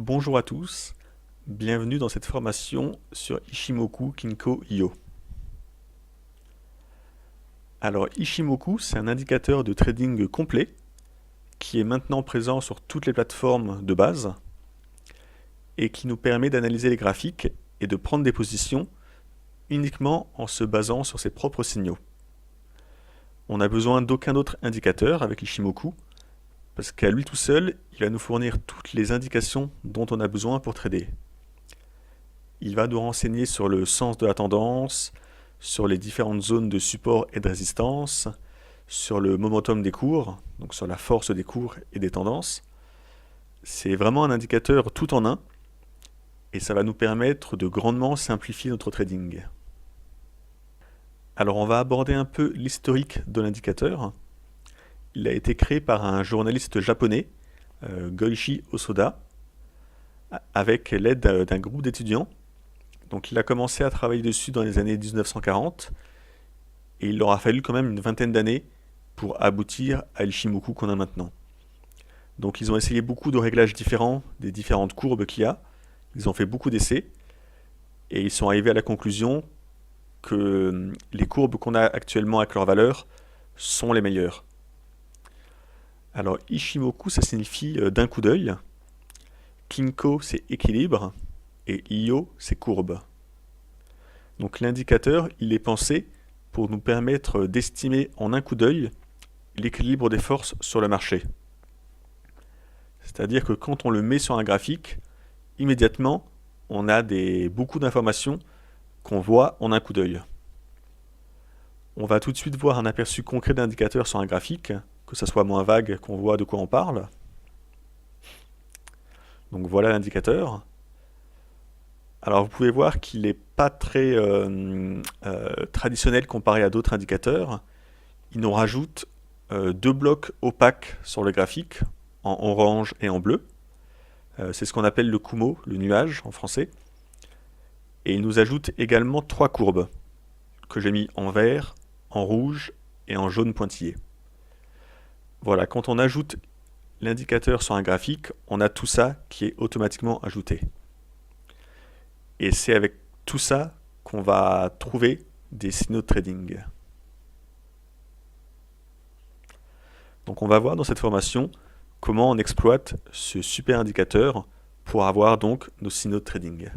Bonjour à tous, bienvenue dans cette formation sur Ichimoku Kinko IO. Alors Ichimoku, c'est un indicateur de trading complet qui est maintenant présent sur toutes les plateformes de base et qui nous permet d'analyser les graphiques et de prendre des positions uniquement en se basant sur ses propres signaux. On n'a besoin d'aucun autre indicateur avec Ichimoku parce qu'à lui tout seul, il va nous fournir toutes les indications dont on a besoin pour trader. Il va nous renseigner sur le sens de la tendance, sur les différentes zones de support et de résistance, sur le momentum des cours, donc sur la force des cours et des tendances. C'est vraiment un indicateur tout en un et ça va nous permettre de grandement simplifier notre trading. Alors on va aborder un peu l'historique de l'indicateur. Il a été créé par un journaliste japonais, Goichi Hosoda, avec l'aide d'un groupe d'étudiants. Donc il a commencé à travailler dessus dans les années 1940 et il aura fallu quand même une vingtaine d'années pour aboutir à l'Ichimoku qu'on a maintenant. Donc ils ont essayé beaucoup de réglages différents des différentes courbes qu'il y a, ils ont fait beaucoup d'essais et ils sont arrivés à la conclusion que les courbes qu'on a actuellement avec leur valeur sont les meilleures. Alors Ichimoku ça signifie d'un coup d'œil, Kinko c'est équilibre et IO c'est courbe. Donc l'indicateur il est pensé pour nous permettre d'estimer en un coup d'œil l'équilibre des forces sur le marché. C'est-à-dire que quand on le met sur un graphique, immédiatement on a beaucoup d'informations qu'on voit en un coup d'œil. On va tout de suite voir un aperçu concret d'indicateur sur un graphique, que ça soit moins vague qu'on voit de quoi on parle. Donc voilà l'indicateur. Alors vous pouvez voir qu'il n'est pas très traditionnel comparé à d'autres indicateurs. Il nous rajoute deux blocs opaques sur le graphique, en orange et en bleu. C'est ce qu'on appelle le Kumo, le nuage en français. Et il nous ajoute également trois courbes, que j'ai mis en vert, en rouge et en jaune pointillé. Voilà, quand on ajoute l'indicateur sur un graphique, on a tout ça qui est automatiquement ajouté. Et c'est avec tout ça qu'on va trouver des signaux de trading. Donc on va voir dans cette formation comment on exploite ce super indicateur pour avoir donc nos signaux de trading.